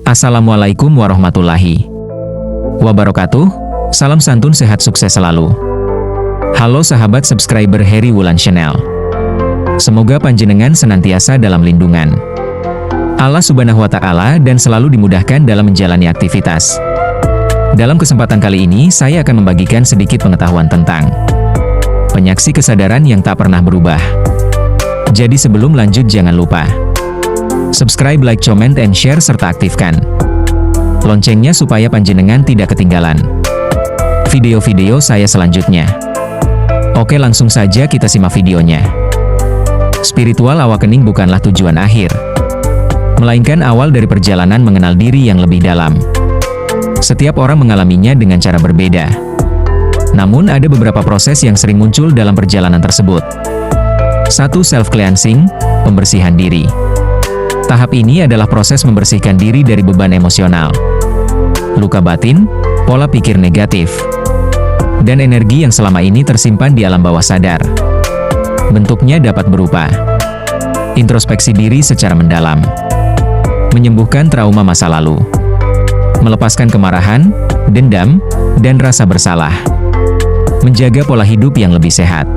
Assalamualaikum warahmatullahi wabarakatuh. Salam santun, sehat sukses selalu. Halo sahabat subscriber Heri Wulan Channel. Semoga panjenengan senantiasa dalam lindungan Allah Subhanahu wa Ta'ala dan selalu dimudahkan dalam menjalani aktivitas. Dalam kesempatan kali ini, saya akan membagikan sedikit pengetahuan tentang penyaksi kesadaran yang tak pernah berubah. Jadi sebelum lanjut, jangan lupa subscribe, like, comment, and share, serta aktifkan loncengnya supaya panjenengan tidak ketinggalan video-video saya selanjutnya. Oke, langsung saja kita simak videonya. Spiritual awakening bukanlah tujuan akhir, melainkan awal dari perjalanan mengenal diri yang lebih dalam. Setiap orang mengalaminya dengan cara berbeda. Namun ada beberapa proses yang sering muncul dalam perjalanan tersebut. 1. Self-cleansing, pembersihan diri. Tahap ini adalah proses membersihkan diri dari beban emosional, luka batin, pola pikir negatif, dan energi yang selama ini tersimpan di alam bawah sadar. Bentuknya dapat berupa introspeksi diri secara mendalam, menyembuhkan trauma masa lalu, melepaskan kemarahan, dendam, dan rasa bersalah, menjaga pola hidup yang lebih sehat,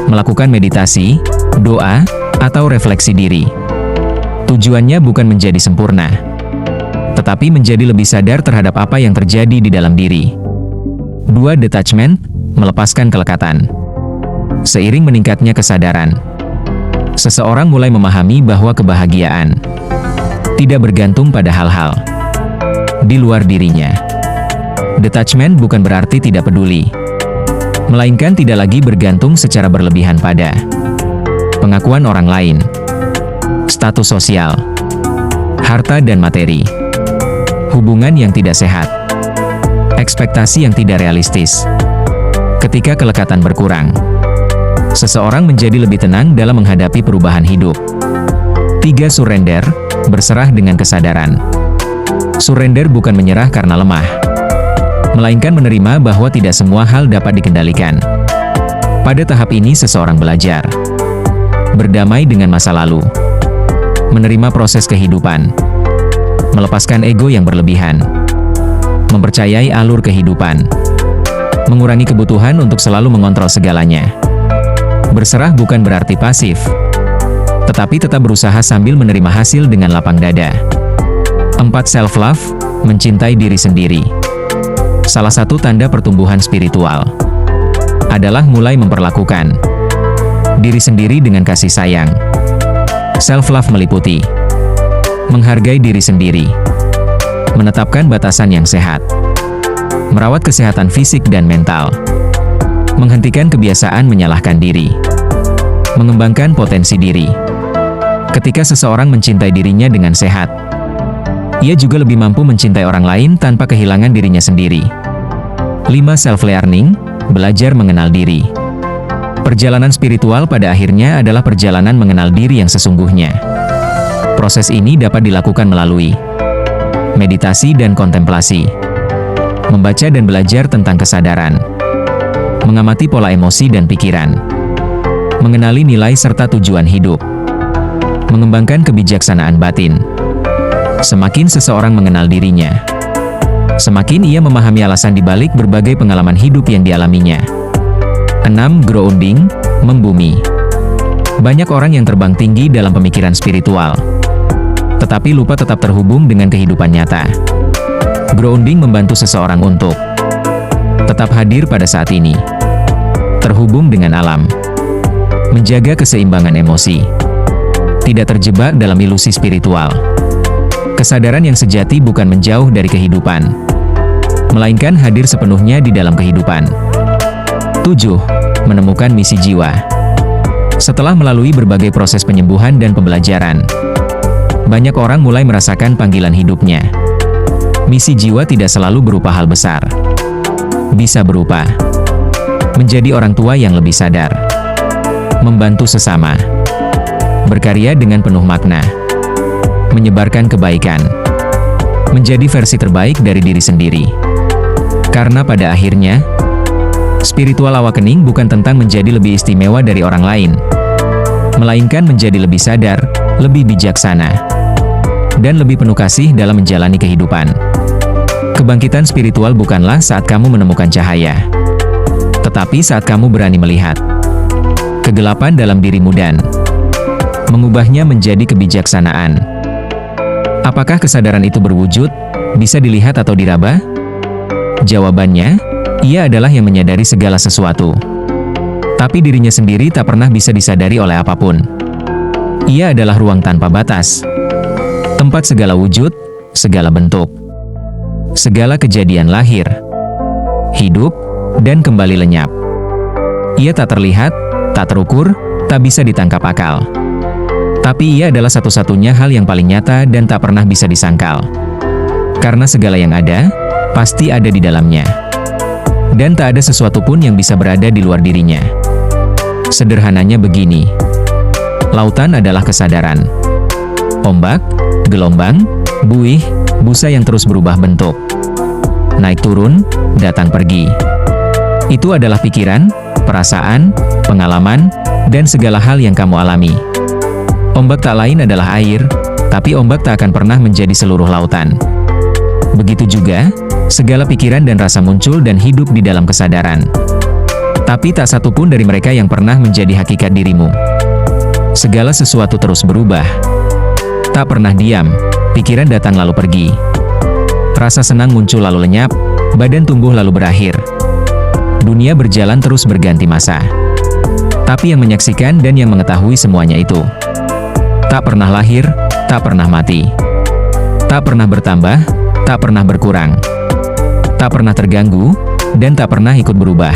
melakukan meditasi, doa, atau refleksi diri. Tujuannya bukan menjadi sempurna, tetapi menjadi lebih sadar terhadap apa yang terjadi di dalam diri. 2. Detachment, melepaskan kelekatan. Seiring meningkatnya kesadaran, seseorang mulai memahami bahwa kebahagiaan tidak bergantung pada hal-hal di luar dirinya. Detachment bukan berarti tidak peduli, melainkan tidak lagi bergantung secara berlebihan pada pengakuan orang lain, status sosial, harta dan materi, hubungan yang tidak sehat, ekspektasi yang tidak realistis. Ketika kelekatan berkurang, seseorang menjadi lebih tenang dalam menghadapi perubahan hidup. 3. Surrender, berserah dengan kesadaran. Surrender bukan menyerah karena lemah, melainkan menerima bahwa tidak semua hal dapat dikendalikan. Pada tahap ini seseorang belajar berdamai dengan masa lalu, menerima proses kehidupan, melepaskan ego yang berlebihan, mempercayai alur kehidupan, mengurangi kebutuhan untuk selalu mengontrol segalanya. Berserah bukan berarti pasif, tetapi tetap berusaha sambil menerima hasil dengan lapang dada. 4. Self-love, mencintai diri sendiri. Salah satu tanda pertumbuhan spiritual adalah mulai memperlakukan diri sendiri dengan kasih sayang. Self-love meliputi menghargai diri sendiri, menetapkan batasan yang sehat, merawat kesehatan fisik dan mental, menghentikan kebiasaan menyalahkan diri, mengembangkan potensi diri. Ketika seseorang mencintai dirinya dengan sehat, ia juga lebih mampu mencintai orang lain tanpa kehilangan dirinya sendiri. 5. Self-learning, belajar mengenal diri. Perjalanan spiritual pada akhirnya adalah perjalanan mengenal diri yang sesungguhnya. Proses ini dapat dilakukan melalui meditasi dan kontemplasi, membaca dan belajar tentang kesadaran, mengamati pola emosi dan pikiran, mengenali nilai serta tujuan hidup, mengembangkan kebijaksanaan batin. Semakin seseorang mengenal dirinya, semakin ia memahami alasan dibalik berbagai pengalaman hidup yang dialaminya. 6. Grounding, membumi. Banyak orang yang terbang tinggi dalam pemikiran spiritual, tetapi lupa tetap terhubung dengan kehidupan nyata. Grounding membantu seseorang untuk tetap hadir pada saat ini, terhubung dengan alam, menjaga keseimbangan emosi, tidak terjebak dalam ilusi spiritual. Kesadaran yang sejati bukan menjauh dari kehidupan, melainkan hadir sepenuhnya di dalam kehidupan. 7. Menemukan misi jiwa. Setelah melalui berbagai proses penyembuhan dan pembelajaran, banyak orang mulai merasakan panggilan hidupnya. Misi jiwa tidak selalu berupa hal besar. Bisa berupa menjadi orang tua yang lebih sadar, membantu sesama, berkarya dengan penuh makna, menyebarkan kebaikan, menjadi versi terbaik dari diri sendiri. Karena pada akhirnya, spiritual awakening bukan tentang menjadi lebih istimewa dari orang lain, melainkan menjadi lebih sadar, lebih bijaksana, dan lebih penuh kasih dalam menjalani kehidupan. Kebangkitan spiritual bukanlah saat kamu menemukan cahaya, tetapi saat kamu berani melihat kegelapan dalam dirimu dan mengubahnya menjadi kebijaksanaan. Apakah kesadaran itu berwujud, bisa dilihat atau diraba? Jawabannya, ia adalah yang menyadari segala sesuatu. Tapi dirinya sendiri tak pernah bisa disadari oleh apapun. Ia adalah ruang tanpa batas, tempat segala wujud, segala bentuk, segala kejadian lahir, hidup, dan kembali lenyap. Ia tak terlihat, tak terukur, tak bisa ditangkap akal. Tapi ia adalah satu-satunya hal yang paling nyata dan tak pernah bisa disangkal. Karena segala yang ada, pasti ada di dalamnya. Dan tak ada sesuatu pun yang bisa berada di luar dirinya. Sederhananya begini. Lautan adalah kesadaran. Ombak, gelombang, buih, busa yang terus berubah bentuk. Naik turun, datang pergi. Itu adalah pikiran, perasaan, pengalaman, dan segala hal yang kamu alami. Ombak tak lain adalah air, tapi ombak tak akan pernah menjadi seluruh lautan. Begitu juga, segala pikiran dan rasa muncul dan hidup di dalam kesadaran. Tapi tak satu pun dari mereka yang pernah menjadi hakikat dirimu. Segala sesuatu terus berubah. Tak pernah diam, pikiran datang lalu pergi. Rasa senang muncul lalu lenyap, badan tumbuh lalu berakhir. Dunia berjalan terus berganti masa. Tapi yang menyaksikan dan yang mengetahui semuanya itu tak pernah lahir, tak pernah mati. Tak pernah bertambah, tak pernah berkurang. Tak pernah terganggu, dan tak pernah ikut berubah.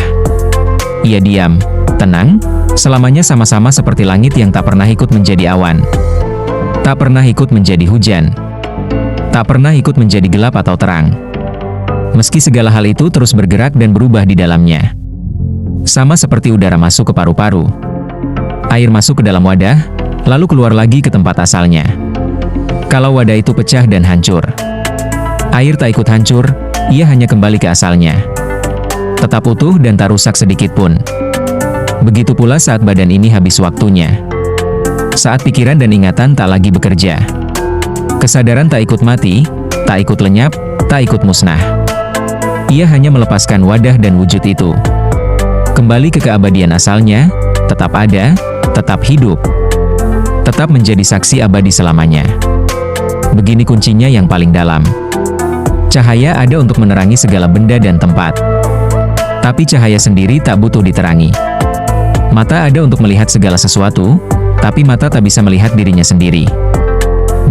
Ia diam, tenang, selamanya sama-sama seperti langit yang tak pernah ikut menjadi awan. Tak pernah ikut menjadi hujan. Tak pernah ikut menjadi gelap atau terang. Meski segala hal itu terus bergerak dan berubah di dalamnya. Sama seperti udara masuk ke paru-paru. Air masuk ke dalam wadah, lalu keluar lagi ke tempat asalnya. Kalau wadah itu pecah dan hancur, air tak ikut hancur, ia hanya kembali ke asalnya. Tetap utuh dan tak rusak sedikit pun. Begitu pula saat badan ini habis waktunya. Saat pikiran dan ingatan tak lagi bekerja. Kesadaran tak ikut mati, tak ikut lenyap, tak ikut musnah. Ia hanya melepaskan wadah dan wujud itu. Kembali ke keabadian asalnya, tetap ada, tetap hidup. Tetap menjadi saksi abadi selamanya. Begini kuncinya yang paling dalam. Cahaya ada untuk menerangi segala benda dan tempat. Tapi cahaya sendiri tak butuh diterangi. Mata ada untuk melihat segala sesuatu, tapi mata tak bisa melihat dirinya sendiri.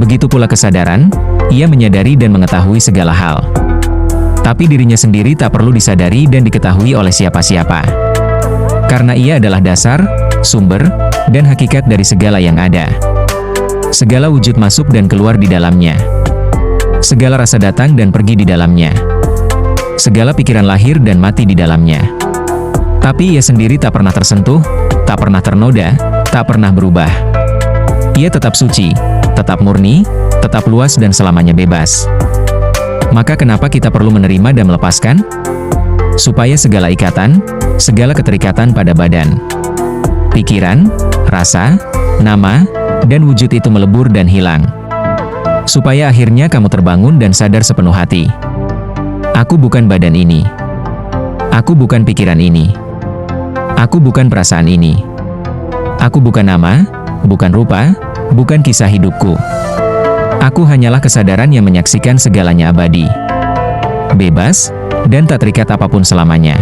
Begitu pula kesadaran, ia menyadari dan mengetahui segala hal. Tapi dirinya sendiri tak perlu disadari dan diketahui oleh siapa-siapa. Karena ia adalah dasar, sumber, dan hakikat dari segala yang ada. Segala wujud masuk dan keluar di dalamnya. Segala rasa datang dan pergi di dalamnya. Segala pikiran lahir dan mati di dalamnya. Tapi ia sendiri tak pernah tersentuh, tak pernah ternoda, tak pernah berubah. Ia tetap suci, tetap murni, tetap luas dan selamanya bebas. Maka kenapa kita perlu menerima dan melepaskan? Supaya segala ikatan, segala keterikatan pada badan, pikiran, rasa, nama, dan wujud itu melebur dan hilang. Supaya akhirnya kamu terbangun dan sadar sepenuh hati. Aku bukan badan ini. Aku bukan pikiran ini. Aku bukan perasaan ini. Aku bukan nama, bukan rupa, bukan kisah hidupku. Aku hanyalah kesadaran yang menyaksikan segalanya abadi, bebas, dan tak terikat apapun selamanya.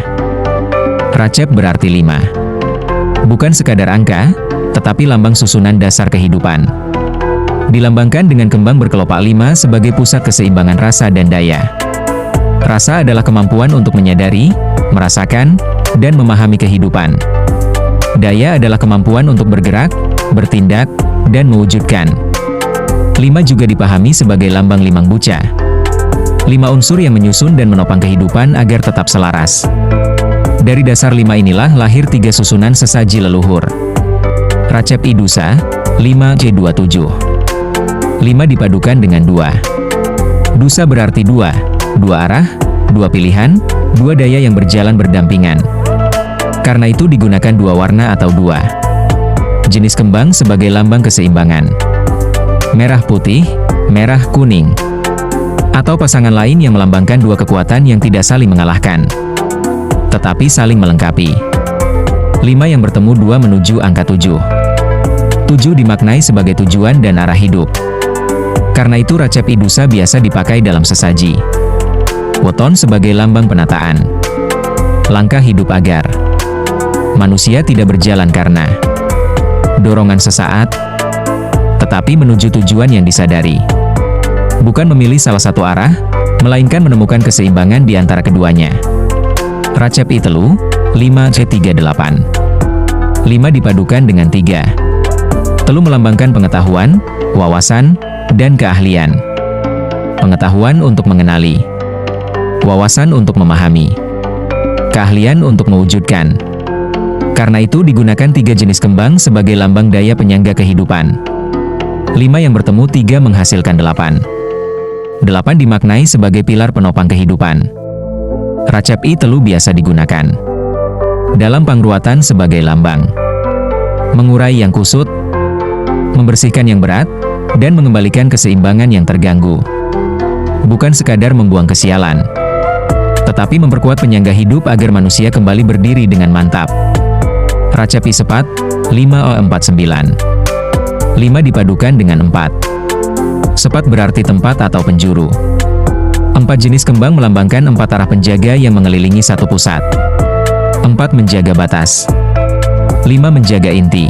Racep berarti 5. Bukan sekadar angka, tetapi lambang susunan dasar kehidupan. Dilambangkan dengan kembang berkelopak 5 sebagai pusat keseimbangan rasa dan daya. Rasa adalah kemampuan untuk menyadari, merasakan, dan memahami kehidupan. Daya adalah kemampuan untuk bergerak, bertindak, dan mewujudkan. 5 juga dipahami sebagai lambang limang buca. 5 unsur yang menyusun dan menopang kehidupan agar tetap selaras. Dari dasar 5 inilah lahir 3 susunan sesaji leluhur. Racep Idusa, 5J27. 5 dipadukan dengan 2. Dusa berarti 2 arah, 2 pilihan, 2 daya yang berjalan berdampingan. Karena itu digunakan 2 warna atau 2 jenis kembang sebagai lambang keseimbangan. merah putih, merah kuning. Atau pasangan lain yang melambangkan dua kekuatan yang tidak saling mengalahkan, tetapi saling melengkapi. 5 yang bertemu dua menuju angka 7. 7 dimaknai sebagai tujuan dan arah hidup. Karena itu Racep Idusa biasa dipakai dalam sesaji. Weton sebagai lambang penataan. Langkah hidup agar manusia tidak berjalan karena dorongan sesaat, tetapi menuju tujuan yang disadari. Bukan memilih salah satu arah, melainkan menemukan keseimbangan di antara keduanya. Racep Itelu, 5C38. 5 dipadukan dengan 3. Telu melambangkan pengetahuan, wawasan, dan keahlian. Pengetahuan untuk mengenali, wawasan untuk memahami, keahlian untuk mewujudkan. Karena itu digunakan 3 jenis kembang sebagai lambang daya penyangga kehidupan. 5 yang bertemu 3 menghasilkan 8. 8 dimaknai sebagai pilar penopang kehidupan. Racep Itelu biasa digunakan dalam pangruatan sebagai lambang mengurai yang kusut, membersihkan yang berat, dan mengembalikan keseimbangan yang terganggu. Bukan sekadar membuang kesialan, tetapi memperkuat penyangga hidup agar manusia kembali berdiri dengan mantap. Racep Isepat, 5O49. 5 dipadukan dengan 4. Sepat berarti tempat atau penjuru. 4 jenis kembang melambangkan 4 arah penjaga yang mengelilingi satu pusat. 4 menjaga batas. 5 menjaga inti.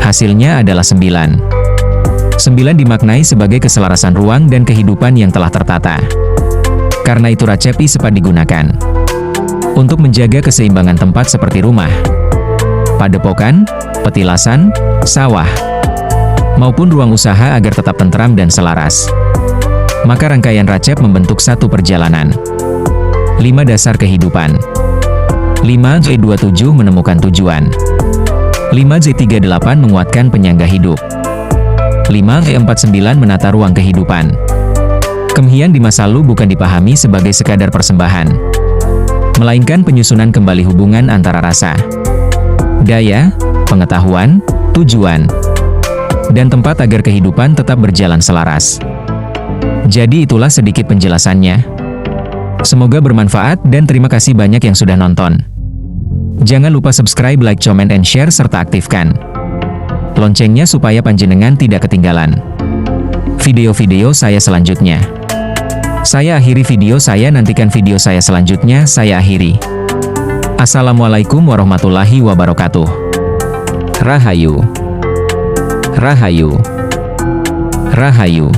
Hasilnya adalah 9. 9 dimaknai sebagai keselarasan ruang dan kehidupan yang telah tertata. Karena itu Racep Isepat digunakan untuk menjaga keseimbangan tempat seperti rumah, padepokan, petilasan, sawah, maupun ruang usaha agar tetap tentram dan selaras. Maka rangkaian Racep membentuk satu perjalanan. 5 dasar kehidupan. 5J27 menemukan tujuan. 5J38 menguatkan penyangga hidup. 5J49 menata ruang kehidupan. Kemhian di masa lalu bukan dipahami sebagai sekadar persembahan, melainkan penyusunan kembali hubungan antara rasa, daya, pengetahuan, tujuan, dan tempat agar kehidupan tetap berjalan selaras. Jadi itulah sedikit penjelasannya. Semoga bermanfaat dan terima kasih banyak yang sudah nonton. Jangan lupa subscribe, like, comment, and share serta aktifkan loncengnya supaya panjenengan tidak ketinggalan video-video saya selanjutnya. Saya akhiri video saya, nantikan video saya selanjutnya, saya akhiri. Assalamualaikum warahmatullahi wabarakatuh. Rahayu. Rahayu. Rahayu.